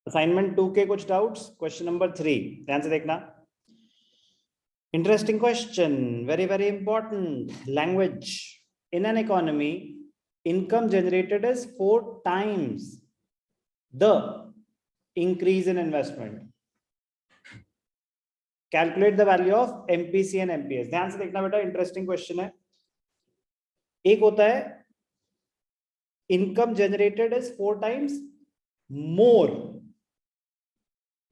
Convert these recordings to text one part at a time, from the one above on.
Assignment 2 के कुछ doubts. Question number 3 ध्यान से देखना। Interesting question, very very important. Language. In an economy, income generated is 4 times the increase in investment. Calculate the value of MPC and MPS. ध्यान से देखना बेटा, interesting question है। एक होता है income generated is 4 times more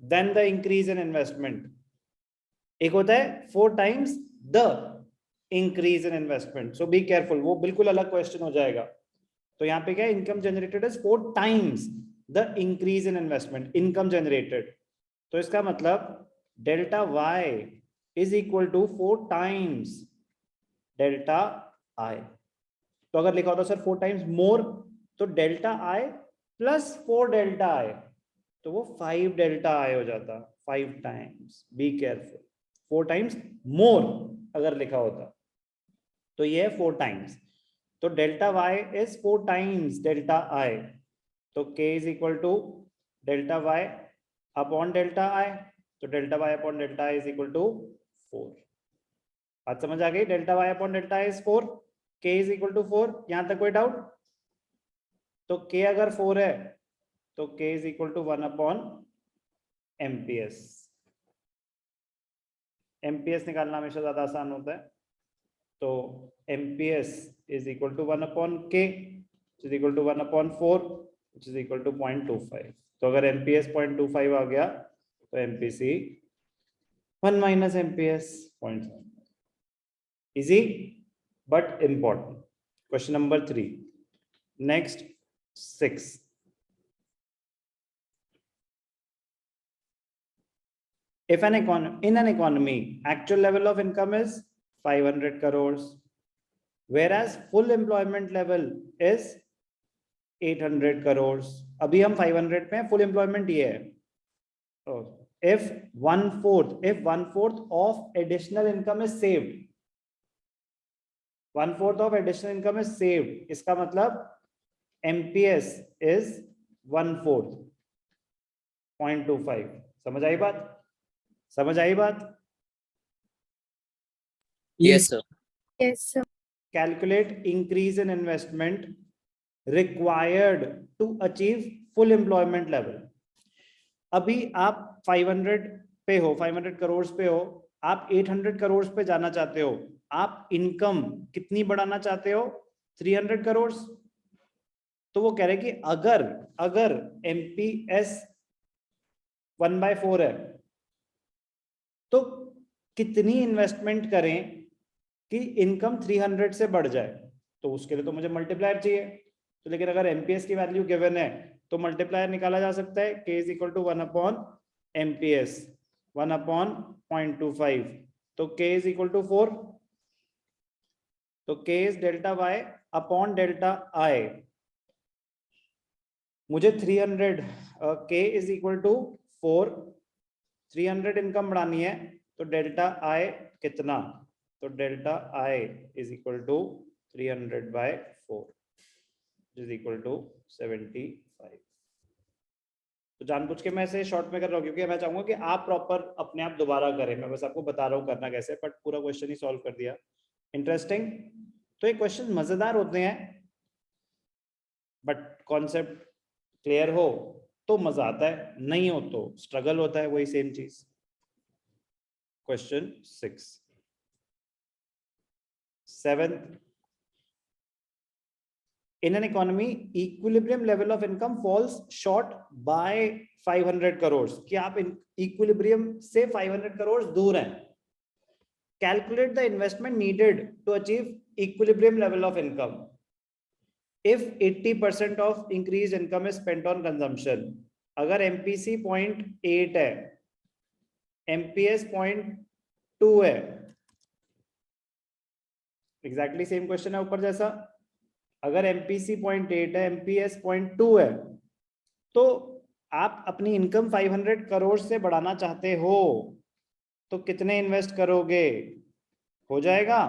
than the increase in investment. एक होता है 4 times the increase in investment. So be careful, वो बिल्कुल अलग क्वेश्चन हो जाएगा। तो यहाँ पे क्या है, income generated is 4 times the increase in investment, income generated. तो इसका मतलब delta Y is equal to 4 times delta I. तो अगर लिखा होता सर 4 टाइम्स मोर, तो delta I plus 4 delta I, तो वो 5 डेल्टा आई हो जाता। 5 times, be careful. 4 times more अगर लिखा होता तो ये है 4 टाइम्स। तो delta Y is 4 times delta I. तो k is equal to delta Y upon delta I. तो delta Y upon delta I is equal to 4। बात समझ आ गई? Delta Y upon delta I is 4, k is equal to 4। यहां तक कोई doubt? तो k अगर 4 है तो k is equal to 1 upon MPS. MPS निकालना हमेशा ज्यादा आसान होता है। तो MPS is equal to 1 upon k is equal to 1 upon 4 which is equal to 0.25। तो अगर एमपीएस 0.25 आ गया तो MPC 1 minus MPS 0.5। Easy but important. Question number 3। Next 6। If in an economy, actual level of income is 500 crores, whereas full employment level is 800 crores। अभी हम 500 पे हैं, full employment ये है। If one fourth of additional income is saved, 1/4 of additional income is saved, इसका मतलब MPS is 1/4 0.25। समझ आई बात? समझ आई बात? Yes, sir. Yes, sir. Calculate increase in investment required to achieve full employment level। अभी आप 500 पे हो, 500 करोड़ पे हो, आप 800 करोड़ पे जाना चाहते हो। आप इनकम कितनी बढ़ाना चाहते हो? 300 करोड़। तो वो कह रहे कि अगर एमपीएस 1/4 है तो कितनी इन्वेस्टमेंट करें कि इनकम 300 से बढ़ जाए? तो उसके लिए तो मुझे मल्टीप्लायर चाहिए। तो लेकिन अगर एमपीएस की वैल्यू गिवन है तो मल्टीप्लायर निकाला जा सकता है। k is equal to 1 upon MPS 1 upon 0.25। तो k इज इक्वल टू 4। तो k is delta Y upon delta I. मुझे 300 k is equal to 4, 300 income बढ़ानी है तो डेल्टा आई कितना? तो delta I is equal to 300/4 is equal to 75। तो जानबूझ के मैं इसे शॉर्ट में कर रहा हूँ क्योंकि मैं चाहूंगा कि आप प्रॉपर अपने आप दोबारा करें। मैं बस आपको बता रहा हूँ करना कैसे, बट पूरा क्वेश्चन ही सॉल्व कर दिया। इंटरेस्टिंग। तो ये क्वेश्चन मजेदार होते हैं, बट कॉन्सेप्ट क्लियर हो तो मजा आता है, नहीं हो तो स्ट्रगल होता है। वही सेम चीज। Question 7। In an economy, equilibrium level of income falls short by 500 crores। कि आप equilibrium से 500 crores दूर हैं। Calculate the investment needed to achieve equilibrium level of income if 80% of increased income is spent on consumption। अगर MPC 0.8 है, MPS 0.2 है, exactly same question है ऊपर जैसा। अगर MPC 0.8 है, MPS 0.2 है, तो आप अपनी इनकम 500 करोड़ से बढ़ाना चाहते हो तो कितने इन्वेस्ट करोगे? हो जाएगा?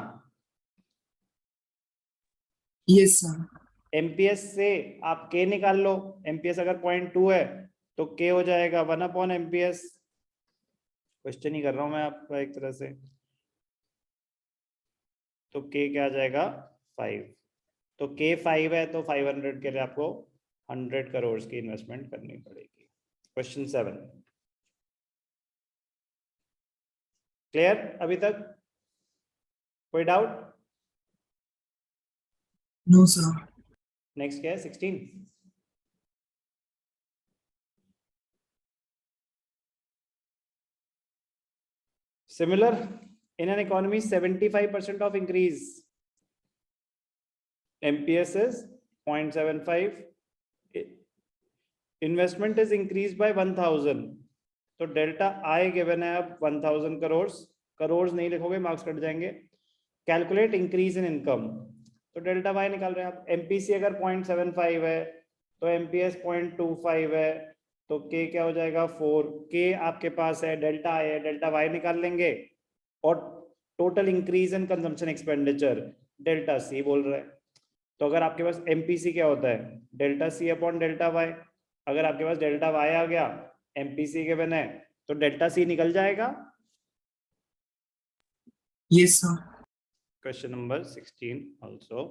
Yes, sir. MPS से आप K निकाल लो। MPS अगर 0.2 है तो के हो जाएगा 1/MPS। क्वेश्चन ही कर रहा हूं मैं आपका एक तरह से। तो के क्या आ जाएगा 5। तो के 5 है तो 500 के लिए आपको 100 करोड़ की इन्वेस्टमेंट करनी पड़ेगी। क्वेश्चन 7 क्लियर अभी तक? कोई डाउट? No sir. नेक्स्ट क्या है 16? Similar, in an economy 75% of increase, MPS is 0.75, investment is increased by 1000, तो डेल्टा आई गिवन है अब 1000 करोड़। करोड़ नहीं लिखोगे मार्क्स कट जाएंगे। कैलकुलेट इंक्रीज इन इनकम, तो डेल्टा वाई निकाल रहे हैं आप। एमपीसी अगर 0.75 है तो एमपीएस 0.25 है, तो के क्या हो जाएगा 4। के आपके पास है, डेल्टा आई है, डेल्टा वाई निकाल लेंगे। और total increase in consumption expenditure delta C बोल रहा है। तो अगर आपके पास एमपीसी क्या होता है delta C upon delta Y. अगर आपके पास डेल्टा वाई आ गया एमपीसी के बिना तो डेल्टा सी निकल जाएगा। Yes sir. Question number 16 also